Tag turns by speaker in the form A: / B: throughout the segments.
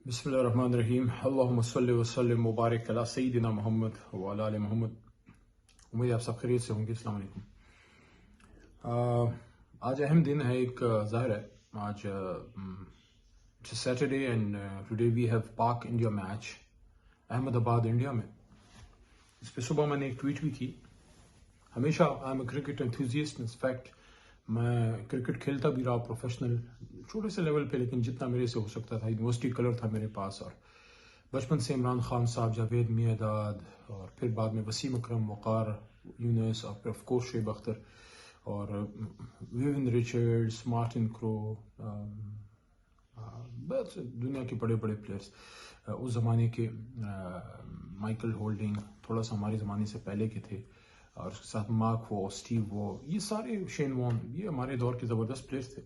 A: بسم اللہ الرحمن الرحیم اللہم صلی وسلم مبارک علی سیدنا محمد وعلی آل محمد۔ امید آپ سب خیریت سے ہوں گے۔ السلام علیکم۔ آج اہم دن ہے، ایک ظاہر ہے آج Saturday and today we have Pak India match Ahmedabad India میں۔ اس پہ صبح میں نے ایک ٹویٹ بھی کی۔ ہمیشہ I am a cricket enthusiast, in fact میں کرکٹ کھیلتا بھی رہا پروفیشنل چھوٹے سے لیول پہ، لیکن جتنا میرے سے ہو سکتا تھا۔ یونیورسٹی کلر تھا میرے پاس، اور بچپن سے عمران خان صاحب، جاوید میاں، اور پھر بعد میں وسیم اکرم، وقار یونس، اور پھر آف کورس شعیب اختر اور ویون ریچرڈز، مارٹن کرو، بس دنیا کے بڑے بڑے پلیئرز اس زمانے کے، مائیکل ہولڈنگ تھوڑا سا ہمارے زمانے سے پہلے کے تھے، اور اس کے ساتھ مارک وہ، اسٹیو وہ، یہ سارے، شین وان، یہ ہمارے دور کے زبردست پلیئرز تھے۔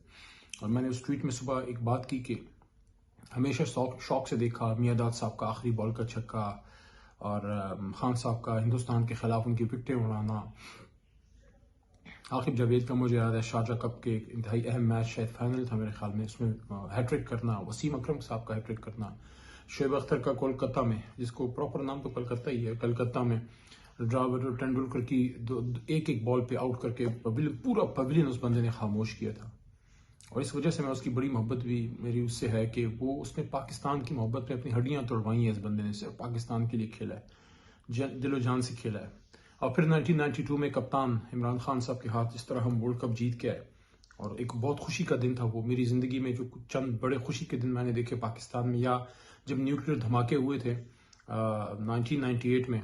A: اور میں نے اس ٹویٹ میں صبح ایک بات کی کہ ہمیشہ شوق سے دیکھا میاں صاحب کا آخری بال کا چھکا، اور خان صاحب کا ہندوستان کے خلاف ان کی وکٹیں اڑانا، عاقب جاوید کا مجھے یاد ہے شارجہ کپ کے انتہائی اہم میچ، شاید فائنل تھا میرے خیال میں، اس میں ہیٹ ٹرک کرنا، وسیم اکرم صاحب کا ہیٹ ٹرک کرنا، شعیب اختر کا کولکتہ میں، جس کو پراپر نام تو کلکتہ ہی ہے، کلکتہ میں ڈراوڈ اور ٹینڈولکر کی ایک ایک بال پہ آؤٹ کر کے پورا پویلین اس بندے نے خاموش کیا تھا۔ اور اس وجہ سے میں اس کی بڑی محبت بھی میری اس سے ہے کہ اس نے پاکستان کی محبت میں اپنی ہڈیاں توڑوائی ہیں۔ اس بندے نے صرف پاکستان کے لیے کھیلا ہے، دل و جان سے کھیلا ہے۔ اور پھر 1992 میں کپتان عمران خان صاحب کے ہاتھ جس طرح ہم ورلڈ کپ جیت کے آئے، اور ایک بہت خوشی کا دن تھا وہ میری زندگی میں، جو چند بڑے خوشی کے دن میں نے دیکھے پاکستان میں، یا جب نیوکلیئر دھماکے ہوئے تھے 1998 میں،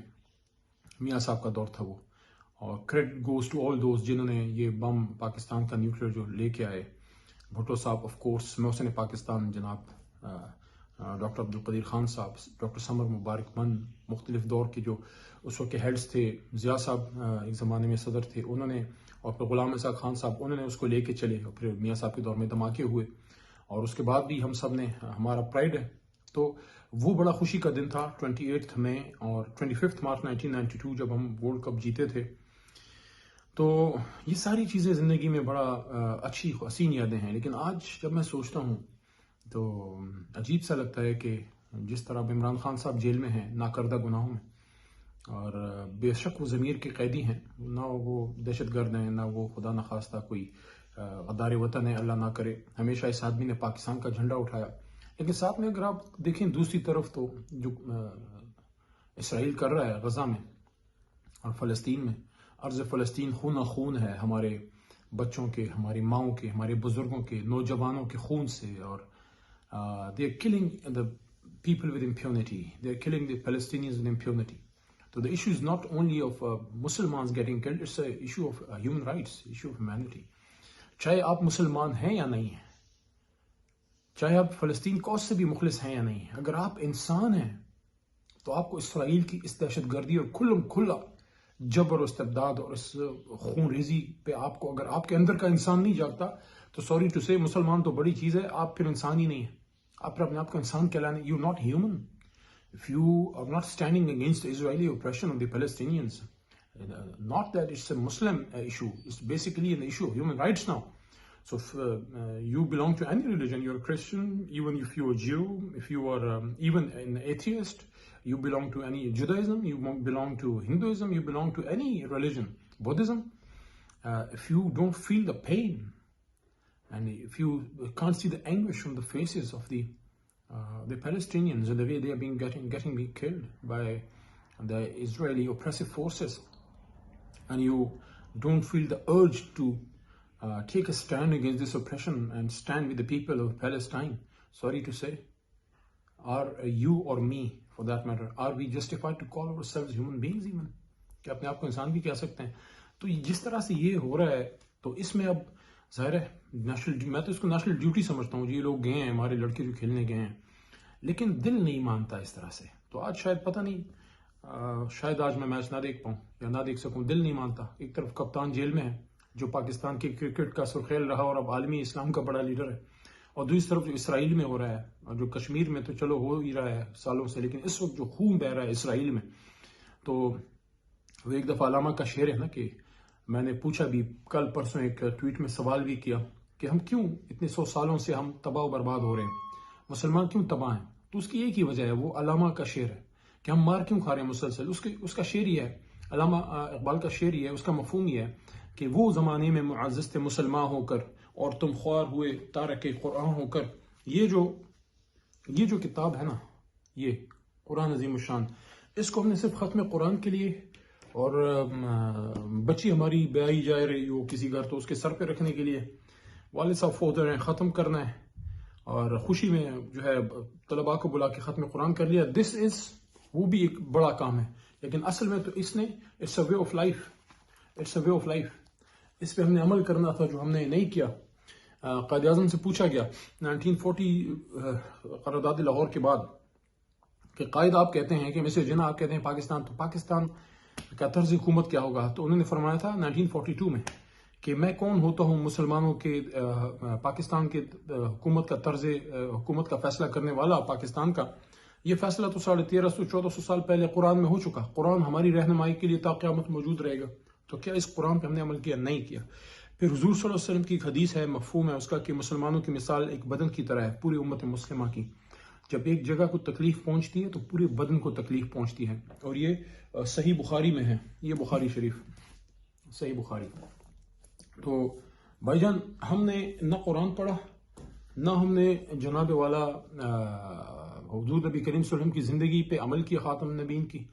A: میاں صاحب کا دور تھا وہ، اور credit goes to all those جنہوں نے یہ بم پاکستان کا نیوکلیئر جو لے کے آئے۔ بھٹو صاحب آف کورس، محسن پاکستان جناب ڈاکٹر عبدالقدیر خان صاحب، ڈاکٹر سمر مبارک من، مختلف دور کے جو اس وقت کے ہیڈز تھے، ضیاء صاحب ایک زمانے میں صدر تھے، انہوں نے، اور پھر غلام اسحاق خان صاحب، انہوں نے اس کو لے کے چلے، اور پھر میاں صاحب کے دور میں دھماکے ہوئے، اور اس کے بعد بھی ہم سب نے، ہمارا پرائڈ ہے۔ تو وہ بڑا خوشی کا دن تھا 28 مئی اور 25 مارچ 1992 جب ہم ورلڈ کپ جیتے تھے۔ تو یہ ساری چیزیں زندگی میں بڑا اچھی حسین یادیں ہیں، لیکن آج جب میں سوچتا ہوں تو عجیب سا لگتا ہے کہ جس طرح اب عمران خان صاحب جیل میں ہیں ناکردہ گناہوں میں، اور بے شک وہ ضمیر کے قیدی ہیں، نہ وہ دہشت گرد ہیں، نہ وہ خدا نخواستہ کوئی غدار وطن ہے، اللہ نہ کرے۔ ہمیشہ اس آدمی نے پاکستان کا جھنڈا اٹھایا، لیکن ساتھ میں اگر آپ دیکھیں دوسری طرف تو جو اسرائیل کر رہا ہے غزہ میں اور فلسطین میں، ارض فلسطین خون خون ہے، ہمارے بچوں کے، ہماری ماؤں کے، ہمارے بزرگوں کے، نوجوانوں کے خون سے، اور they are killing the people with impunity, they are killing the Palestinians with impunity. So the issue is not only of Muslims getting killed, it's an issue of human rights, issue of humanity. چاہے آپ مسلمان ہیں یا نہیں ہیں، چاہے آپ فلسطین کوس سے بھی مخلص ہیں یا نہیں ہیں، اگر آپ انسان ہیں تو آپ کو اسرائیل کی اس دہشت گردی اور کھلا جبر و استبداد اور اس خون ریزی پہ آپ کو، اگر آپ کے اندر کا انسان نہیں جاگتا تو سوری ٹو سے، مسلمان تو بڑی چیز ہے، آپ پھر انسان ہی نہیں ہیں، آپ پھر اپنے آپ کو انسان کہلانے، you not human if you are not standing against the Israeli oppression of the Palestinians. Not that it's a Muslim issue, it's basically an issue of human rights now. So if you belong to any religion, you're a Christian, even if you're a Jew, if you are even an atheist, you belong to any Judaism, you belong to Hinduism, you belong to any religion, Buddhism, if you don't feel the pain, and if you can't see the anguish from the faces of the Palestinians and the way they are getting killed by the Israeli oppressive forces, and you don't feel the urge to take a stand against this oppression and stand with the people of Palestine, sorry to say, are you or me, for that matter, are we justified to call ourselves human beings even? کہ اپنے آپ کو انسان بھی کہہ سکتے ہیں؟ تو جس طرح سے یہ ہو رہا ہے تو اس میں اب ظاہر ہے میں تو اس کو نیشنل ڈیوٹی سمجھتا ہوں، یہ لوگ گئے ہیں، ہمارے لڑکے جو کھیلنے گئے ہیں، لیکن دل نہیں مانتا اس طرح سے۔ تو آج شاید پتہ نہیں، شاید آج میں میچ نہ دیکھ پاؤں یا نہ دیکھ سکوں، دل نہیں مانتا۔ ایک طرف کپتان جیل میں ہے جو پاکستان کے کرکٹ کا سرخیل رہا اور اب عالمی اسلام کا بڑا لیڈر ہے، اور دوسری طرف جو اسرائیل میں ہو رہا ہے، اور جو کشمیر میں تو چلو ہو ہی رہا ہے سالوں سے، لیکن اس وقت جو خون بہہ رہا ہے اسرائیل میں، تو وہ ایک دفعہ علامہ کا شعر ہے نا، کہ میں نے پوچھا بھی کل پرسوں ایک ٹویٹ میں سوال بھی کیا کہ ہم کیوں اتنے 100 سالوں سے ہم تباہ و برباد ہو رہے ہیں، مسلمان کیوں تباہ ہیں؟ تو تو اس کی ایک ہی وجہ ہے، وہ علامہ کا شعر ہے کہ ہم مار کیوں کھا رہے ہیں مسلسل. اس کا شعر یہ ہے، علامہ اقبال کا شعر یہ ہے، اس کا مفہوم یہ ہے کہ وہ زمانے میں معزز تھے مسلمان ہو کر اور تم خوار ہوئے تارک قرآن ہو کر. یہ جو کتاب ہے نا، یہ قرآن عظیم الشان، اس کو ہم نے صرف ختم قرآن کے لیے اور بچی ہماری بیائی جائے رہی ہو کسی گھر تو اس کے سر پہ رکھنے کے لیے، والد صاحب فوت ہو رہے ہیں، ختم کرنا ہے اور خوشی میں جو ہے طلباء کو بلا کے ختم قرآن کر لیا. دس از، وہ بھی ایک بڑا کام ہے، لیکن اصل میں تو اس نے it's a way of life, it's a way of life. اس پہ ہم نے عمل کرنا تھا جو ہم نے نہیں کیا. قائد اعظم سے پوچھا گیا 1940 قرارداد لاہور کے بعد کہ قائد آپ کہتے ہیں کہ مسٹر جناح آپ کہتے ہیں پاکستان، تو پاکستان کا طرز حکومت کیا ہوگا؟ تو انہوں نے فرمایا تھا 1942 میں کہ میں کون ہوتا ہوں مسلمانوں کے پاکستان کے حکومت کا طرز حکومت کا فیصلہ کرنے والا پاکستان کا. یہ فیصلہ تو 1350-1400 سال پہلے قرآن میں ہو چکا. قرآن ہماری رہنمائی کے لیے تا قیامت موجود رہے گا. تو کیا اس قرآن پہ ہم نے عمل کیا؟ نہیں کیا. پھر حضور صلی اللہ علیہ وسلم کی ایک حدیث ہے، مفہوم ہے اس کا کہ مسلمانوں کی مثال ایک بدن کی طرح ہے، پوری امت مسلمہ کی. جب ایک جگہ کو تکلیف پہنچتی ہے تو پورے بدن کو تکلیف پہنچتی ہے. اور یہ صحیح بخاری میں ہے، یہ بخاری شریف، صحیح بخاری. تو بھائی جان، ہم نے نہ قرآن پڑھا، نہ ہم نے جناب والا حضور نبی کریم صلی اللہ علیہ وسلم کی زندگی پہ عمل کیا، خاتم النبیین کی،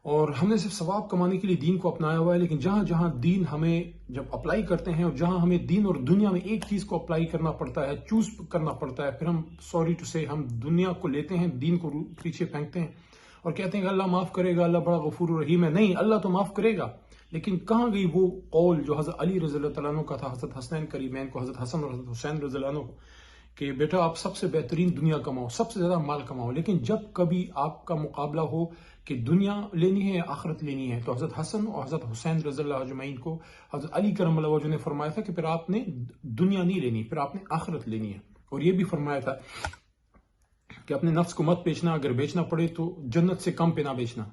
A: اور ہم نے صرف ثواب کمانے کے لیے دین کو اپنایا ہوا ہے. لیکن جہاں جہاں دین ہمیں جب اپلائی کرتے ہیں اور جہاں ہمیں دین اور دنیا میں ایک چیز کو اپلائی کرنا پڑتا ہے، چوز کرنا پڑتا ہے، پھر ہم سوری ٹو سے ہم دنیا کو لیتے ہیں، دین کو پیچھے پھینکتے ہیں اور کہتے ہیں کہ اللہ معاف کرے گا، اللہ بڑا غفور الرحیم ہے. نہیں، اللہ تو معاف کرے گا، لیکن کہاں گئی وہ قول جو حضرت علی رضی اللہ تعالیٰ عنہ کا تھا حضرت حسنین کریمین کو، حضرت حسن اور حضرت حسین رضی اللہ عنہ کو، کہ بیٹا آپ سب سے بہترین دنیا کماؤ، سب سے زیادہ مال کماؤ، لیکن جب کبھی آپ کا مقابلہ ہو کہ دنیا لینی ہے یا آخرت لینی ہے، تو حضرت حسن اور حضرت حسین رضی اللہ اجمعین کو حضرت علی کرم اللہ وجہ نے فرمایا تھا کہ پھر آپ نے دنیا نہیں لینی، پھر آپ نے آخرت لینی ہے. اور یہ بھی فرمایا تھا کہ اپنے نفس کو مت بیچنا، اگر بیچنا پڑے تو جنت سے کم پہ نہ بیچنا.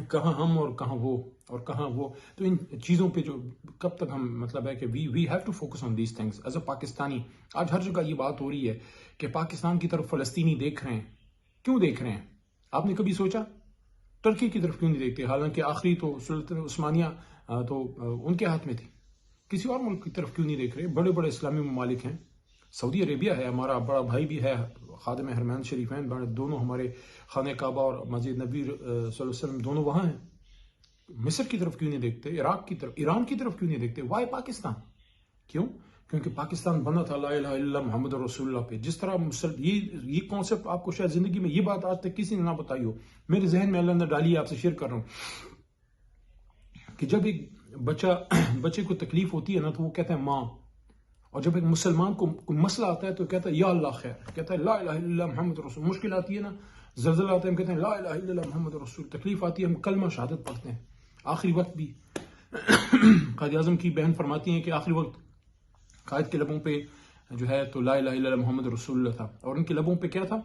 A: کہاں ہم اور کہاں وہ اور کہاں وہ. تو ان چیزوں پہ جو کب تک ہم مطلب ہے کہ we have to focus on these things as a Pakistani. آج ہر جگہ یہ بات ہو رہی ہے کہ پاکستان کی طرف فلسطینی دیکھ رہے ہیں. کیوں دیکھ رہے ہیں؟ آپ نے کبھی سوچا ترکی کی طرف کیوں نہیں دیکھتے؟ حالانکہ آخری تو سلطنت عثمانیہ تو ان کے ہاتھ میں تھی. کسی اور ملک کی طرف کیوں نہیں دیکھ رہے؟ بڑے بڑے اسلامی ممالک ہیں، سعودی عربیہ ہے، ہمارا بڑا بھائی بھی ہے، خادم حرمین شریفین، دونوں ہمارے خانہ کعبہ اور مسجد نبی صلی اللہ علیہ وسلم دونوں وہاں ہیں. مصر کی طرف کیوں نہیں دیکھتے؟ عراق کی طرف، ایران کی طرف کیوں نہیں دیکھتے؟ وائی پاکستان؟ کیوں؟ کیونکہ پاکستان بنا تھا لا الہ الا اللہ محمد رسول اللہ پہ. جس طرح یہ کانسیپٹ آپ کو شاید زندگی میں یہ بات آج تک کسی نے نہ بتائی ہو، میرے ذہن میں اللہ نے ڈالی ہے، آپ سے شیئر کر رہا ہوں کہ جب ایک بچے کو تکلیف ہوتی ہے نا تو وہ کہتا ہے ماں، اور جب ایک مسلمان کو کوئی مسئلہ آتا ہے تو کہتا ہے یا اللہ خیر، کہتا ہے لا الہ الا اللہ محمد رسول. مشکل آتی ہے نا، زلزلہ آتا ہے ہم کہتے ہیں لا الہ الا اللہ محمد رسول. تکلیف آتی ہے ہم کلمہ شہادت پڑھتے ہیں. آخری وقت بھی قائد اعظم کی بہن فرماتی ہیں کہ آخری وقت قائد کے لبوں پہ جو ہے تو لا الہ الا اللہ محمد رسول اللہ تھا، اور ان کے لبوں پہ کیا تھا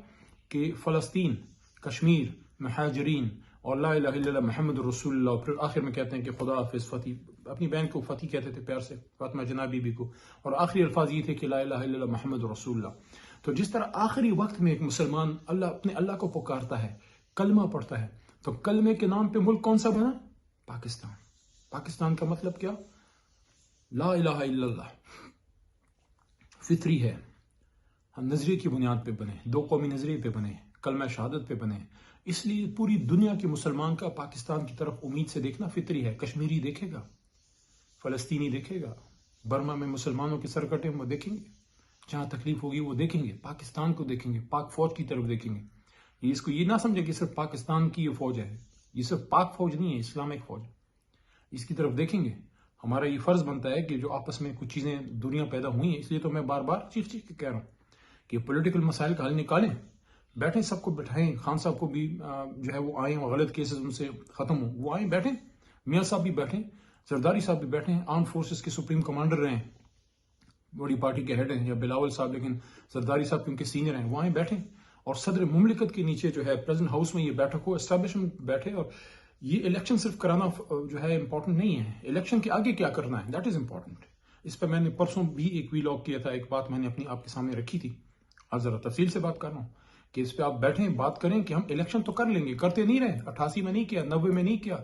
A: کہ فلسطین، کشمیر، مہاجرین اور لا الہ الا اللہ محمد رسول اللہ. پھر آخر میں کہتے ہیں کہ خدا حافظ فتح، اپنی بہن کو فتح کہتے تھے پیار سے، فاطمہ جناب بی بی کو، اور آخری الفاظ یہ تھے کہ لا الہ الا اللہ محمد رسول اللہ. تو جس طرح آخری وقت میں ایک مسلمان اپنے اللہ کو پکارتا ہے، کلمہ پڑھتا ہے، تو کلمے کے نام پہ ملک کون سا بنا؟ پاکستان. پاکستان کا مطلب کیا؟ لا الہ الا اللہ. فطری ہے، ہم نظریے کی بنیاد پہ بنے، دو قومی نظریے پہ بنے، کلمہ شہادت پہ بنے. اس لیے پوری دنیا کے مسلمان کا پاکستان کی طرف امید سے دیکھنا فطری ہے. کشمیری دیکھے گا، فلسطینی دیکھے گا، برما میں مسلمانوں کے سر کٹے وہ دیکھیں گے، جہاں تکلیف ہوگی وہ دیکھیں گے، پاکستان کو دیکھیں گے، پاک فوج کی طرف دیکھیں گے. اس کو یہ نہ سمجھے کہ صرف پاکستان کی یہ فوج ہے، یہ صرف پاک فوج نہیں ہے، اسلامک فوج. اس کی طرف دیکھیں گے. ہمارا یہ فرض بنتا ہے کہ جو آپس میں کچھ چیزیں دنیا پیدا ہوئی ہیں، اس لیے تو میں بار بار چیخ کے کہہ رہا ہوں کہ پولیٹیکل مسائل کا حل نکالیں، بیٹھیں، سب کو بٹھائیں. خان صاحب کو بھی جو ہے وہ آئیں، غلط کیسز ان سے ختم ہوں، وہ آئیں بیٹھیں. میاں صاحب بھی بیٹھیں، زرداری صاحب بھی بیٹھیں، آرم فورسز کے سپریم کمانڈر رہے ہیں، بڑی پارٹی کے ہیڈ ہیں، یا بلاول صاحب، لیکن زرداری صاحب کیونکہ سینئر ہیں، وہ آئیں بیٹھیں. اور صدر مملکت کے نیچے جو ہے پریزیڈنٹ ہاؤس میں یہ بیٹھک ہو، اسٹیبلشمنٹ بیٹھے. اور یہ الیکشن صرف کرانا جو ہے امپورٹنٹ نہیں ہے، الیکشن کے آگے کیا کرنا ہے، دیٹ از امپورٹنٹ. اس پہ میں نے پرسوں بھی ایک وی لاگ کیا تھا، ایک بات میں نے اپنی آپ کے سامنے رکھی تھی، آج ذرا تفصیل سے بات کر رہا ہوں کہ اس پہ آپ بیٹھیں بات کریں کہ ہم الیکشن تو کر لیں گے، کرتے نہیں رہے، 88 میں نہیں کیا، 90 میں نہیں کیا،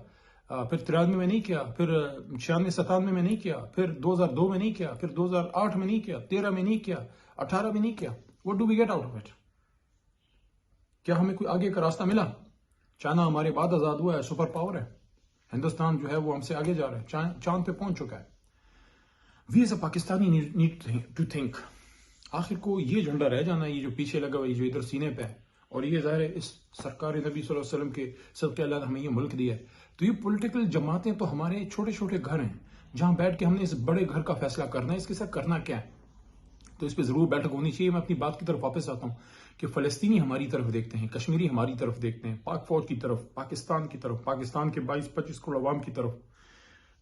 A: پھر 93 میں نہیں کیا، پھر 96 97 میں نہیں کیا، پھر 2002 میں نہیں کیا، پھر 2008 میں نہیں کیا، 13 میں نہیں کیا، 18 میں نہیں کیا. What do we get out of it? کیا ہمیں کوئی آگے کا راستہ ملا؟ چائنا ہمارے بعد آزاد ہوا ہے، سپر پاور ہے. ہندوستان جو ہے وہ ہم سے آگے جا رہا ہے، چاند پہ پہنچ چکا ہے. We as a Pakistani need to think. آخر کو یہ جھنڈا رہ جانا، یہ جو پیچھے لگا ہوا ہے، جو ادھر سینے پہ ہے، اور یہ ظاہر ہے اس سرکار نبی صلی اللہ علیہ وسلم کے صدقے اللہ نے ہمیں یہ ملک دیا ہے. تو یہ پولیٹیکل جماعتیں تو ہمارے چھوٹے چھوٹے گھر ہیں جہاں بیٹھ کے ہم نے اس بڑے گھر کا فیصلہ کرنا ہے، اس کے ساتھ کرنا کیا ہے. تو اس پہ ضرور بیٹھک ہونی چاہیے. میں اپنی بات کی طرف واپس آتا ہوں کہ فلسطینی ہماری طرف دیکھتے ہیں، کشمیری ہماری طرف دیکھتے ہیں، پاک فوج کی طرف، پاکستان کی طرف، پاکستان کے 22-25 کروڑ عوام کی طرف.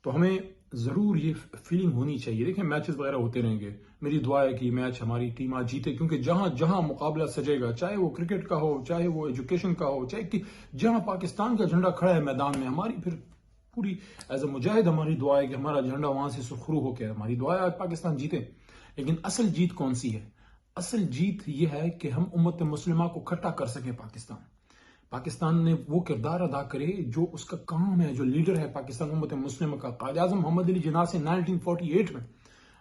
A: تو ہمیں ضرور یہ فیلنگ ہونی چاہیے. دیکھیں میچز وغیرہ ہوتے رہیں گے، میری دعا ہے کہ یہ میچ ہماری ٹیم آج جیتے، کیونکہ جہاں جہاں مقابلہ سجے گا، چاہے وہ کرکٹ کا ہو، چاہے وہ ایجوکیشن کا ہو، چاہے جہاں پاکستان کا جھنڈا کھڑا ہے میدان میں، ہماری پھر پوری ایز اے مجاہد ہماری دعا ہے کہ ہمارا جھنڈا وہاں سے سرخرو ہو کے، ہماری دعا ہے آج پاکستان جیتے. لیکن اصل جیت کون سی ہے؟ اصل جیت یہ ہے کہ ہم امت مسلمہ کو اکٹھا کر سکیں. پاکستان نے وہ کردار ادا کرے جو اس کا کام ہے، جو لیڈر ہے پاکستان امت مسلمہ کا. قائد اعظم محمد علی جناح سے 1948 میں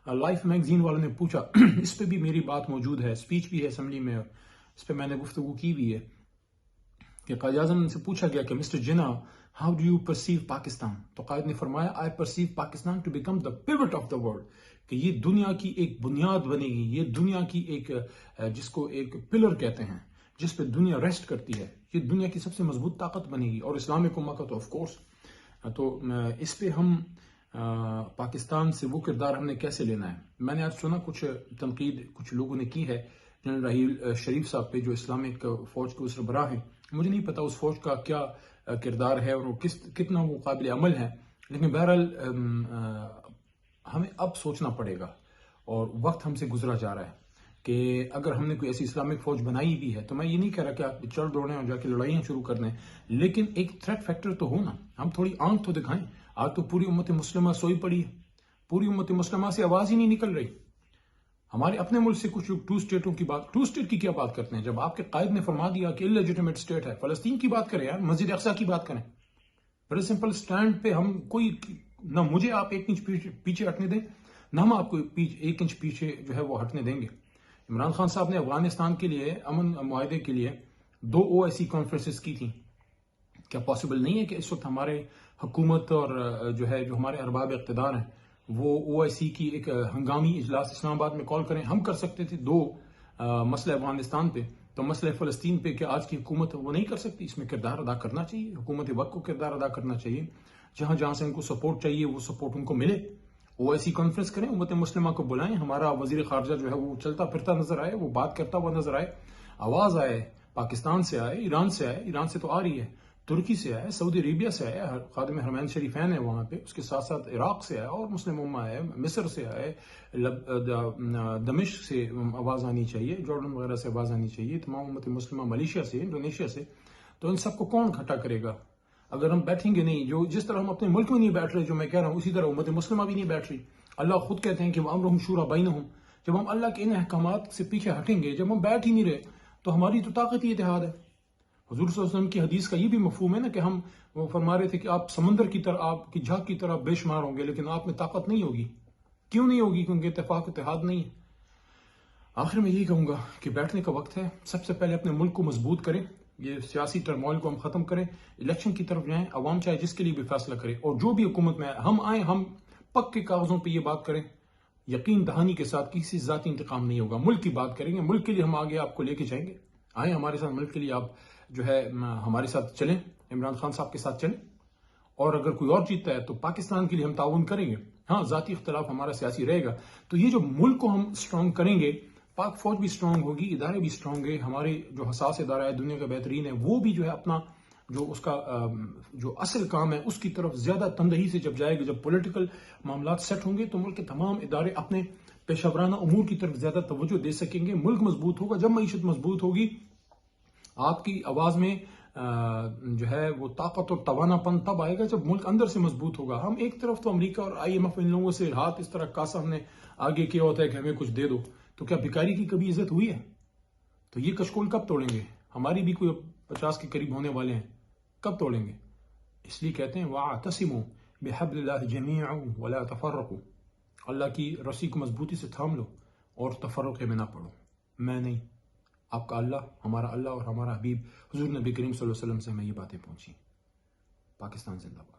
A: لائف میگزین والوں نے پوچھا، اس پہ بھی میری بات موجود ہے، اسپیچ بھی ہے اسمبلی میں، اس پہ میں نے گفتگو کی بھی ہے، کہ قائد اعظم سے پوچھا گیا کہ mister Jinnah how do you perceive Pakistan? تو قائد نے فرمایا I perceive Pakistan to become the pivot of the world, کہ یہ دنیا کی ایک بنیاد بنے گی، یہ دنیا کی ایک جس کو ایک پلر کہتے ہیں، جس پہ دنیا ریسٹ کرتی ہے، یہ دنیا کی سب سے مضبوط طاقت بنے گی. اور اسلامک امت کا تو آف کورس. تو اس پہ ہم پاکستان سے وہ کردار ہم نے کیسے لینا ہے. میں نے آج سنا کچھ تنقید کچھ لوگوں نے کی ہے جنرل راحیل شریف صاحب پہ، جو اسلامک فوج کے سربراہ ہیں. مجھے نہیں پتا اس فوج کا کیا کردار ہے اور کتنا وہ قابل عمل ہے، لیکن بہرحال ہمیں اب سوچنا پڑے گا، اور وقت ہم سے گزرا جا رہا ہے کہ اگر ہم نے کوئی ایسی اسلامک فوج بنائی بھی ہے، تو میں یہ نہیں کہہ رہا کہ آپ چڑھ دوڑیں اور جا کے لڑائیاں شروع کر دیں، لیکن ایک تھریٹ فیکٹر تو ہو نا. ہم تھوڑی آنکھ تو دکھائیں. آج تو پوری امت مسلمہ سوئی پڑی ہے، پوری امت مسلمہ سے آواز ہی نہیں نکل رہی. ہمارے اپنے ملک سے کچھ لوگ 2 اسٹیٹوں کی بات، 2 اسٹیٹ کی کیا بات کرتے ہیں، جب آپ کے قائد نے فرما دیا کہ اللیجیٹمیٹ اسٹیٹ ہے. فلسطین کی بات کریں یار، مسجد اقصی کی بات کریں. بڑے سمپل سٹینڈ پہ ہم کوئی نہ مجھے آپ 1 انچ پیچھے ہٹنے دیں، نہ ہم آپ کو 1 انچ پیچھے جو ہے وہ ہٹنے دیں گے. عمران خان صاحب نے افغانستان کے لیے امن معاہدے کے لیے 2 OIC کانفرنسز کی تھیں. کیا پاسبل نہیں ہے کہ اس وقت ہمارے حکومت اور جو ہمارے ارباب اقتدار ہیں وہ OIC کی ایک ہنگامی اجلاس اسلام آباد میں کال کریں؟ ہم کر سکتے تھے 2 مسئلہ افغانستان پہ، تو مسئلہ فلسطین پہ کیا آج کی حکومت وہ نہیں کر سکتی؟ اس میں کردار ادا کرنا چاہیے، حکومت وقت کو کردار ادا کرنا چاہیے. جہاں جہاں سے ان کو سپورٹ چاہیے وہ سپورٹ ان کو ملے. OIC کانفرنس کریں، امت مسلمہ کو بلائیں، ہمارا وزیر خارجہ جو ہے وہ چلتا پھرتا نظر آئے، وہ بات کرتا ہوا نظر آئے، آواز آئے، پاکستان سے آئے، ایران سے آئے، ایران سے تو آ رہی ہے، ترکی سے آئے، سعودی عربیہ سے آئے، خادم حرمین شریفین ہے وہاں پہ، اس کے ساتھ ساتھ عراق سے آئے اور مسلم امہ ہے، مصر سے آئے، دمشق سے آواز آنی چاہیے، جارڈن وغیرہ سے آواز آنی چاہیے، تمام امت مسلمہ ملیشیا سے، انڈونیشیا سے. تو ان سب کو کون اکٹھا کرے گا اگر ہم بیٹھیں گے نہیں؟ جس طرح ہم اپنے ملک میں نہیں بیٹھ رہے، جو میں کہہ رہا ہوں، اسی طرح امت مسلمہ بھی نہیں بیٹھ رہی. اللہ خود کہتے ہیں کہ وَأَمْرُهُمْ شُورَىٰ بَيْنَهُمْ. جب ہم اللہ کے ان احکامات سے پیچھے ہٹیں گے، جب ہم بیٹھ ہی نہیں رہے، تو ہماری تو طاقت ہی اتحاد ہے. حضور صلی اللہ علیہ وسلم کی حدیث کا یہ بھی مفہوم ہے نا کہ ہم وہ فرما رہے تھے کہ آپ سمندر کی طرح، آپ کی جھاگ کی طرح بے شمار ہوں گے، لیکن آپ میں طاقت نہیں ہوگی. کیوں نہیں ہوگی؟ کیونکہ اتفاق اتحاد نہیں ہے. آخر میں یہی کہوں گا کہ بیٹھنے کا وقت ہے. سب سے پہلے اپنے ملک کو مضبوط کریں، یہ سیاسی ٹرموائل کو ہم ختم کریں، الیکشن کی طرف جائیں، عوام چاہے جس کے لیے بھی فیصلہ کرے، اور جو بھی حکومت میں ہم آئیں، ہم پکے کاغذوں پہ یہ بات کریں، یقین دہانی کے ساتھ. کسی ذاتی انتقام نہیں ہوگا، ملک کی بات کریں گے، ملک کے لیے ہم آگے آپ کو لے کے جائیں گے. آئیں ہمارے ساتھ، ملک کے لیے آپ جو ہے ہمارے ساتھ چلیں، عمران خان صاحب کے ساتھ چلیں، اور اگر کوئی اور جیتتا ہے تو پاکستان کے لیے ہم تعاون کریں گے. ہاں ذاتی اختلاف ہمارا سیاسی رہے گا. تو یہ جو ملک کو ہم اسٹرانگ کریں گے، پاک فوج بھی اسٹرانگ ہوگی، ادارے بھی اسٹرانگ ہے، ہمارے جو حساس ادارہ ہے دنیا کا بہترین ہے، وہ بھی جو ہے اپنا جو اس کا جو اصل کام ہے اس کی طرف زیادہ تندہی سے جب جائے گا. جب پولیٹیکل معاملات سیٹ ہوں گے تو ملک کے تمام ادارے اپنے پیشہ ورانہ امور کی طرف زیادہ توجہ دے سکیں گے. ملک مضبوط ہوگا. جب معیشت مضبوط ہوگی، آپ کی آواز میں جو ہے وہ طاقت اور توانا پن تب آئے گا جب ملک اندر سے مضبوط ہوگا. ہم ایک طرف تو امریکہ اور IMF ان لوگوں سے ہاتھ اس طرح کاسا ہم نے آگے کیا ہوتا ہے کہ ہمیں کچھ دے دو. تو کیا بھکاری کی کبھی عزت ہوئی ہے؟ تو یہ کشکول کب توڑیں گے؟ ہماری بھی کوئی 50 کے قریب ہونے والے ہیں، کب توڑیں گے؟ اس لیے کہتے ہیں وَاعْتَصِمُوا بِحَبْلِ اللَّهِ جَمِيعًا وَلَا تَفَرَّقُوا، اللہ کی رسی کو مضبوطی سے تھام لو اور تفرقے میں نہ پڑو۔ میں نہیں، آپ کا اللہ، ہمارا اللہ اور ہمارا حبیب حضور نبی کریم صلی اللہ علیہ وسلم سے ہمیں یہ باتیں پہنچی۔ پاکستان زندہ باد۔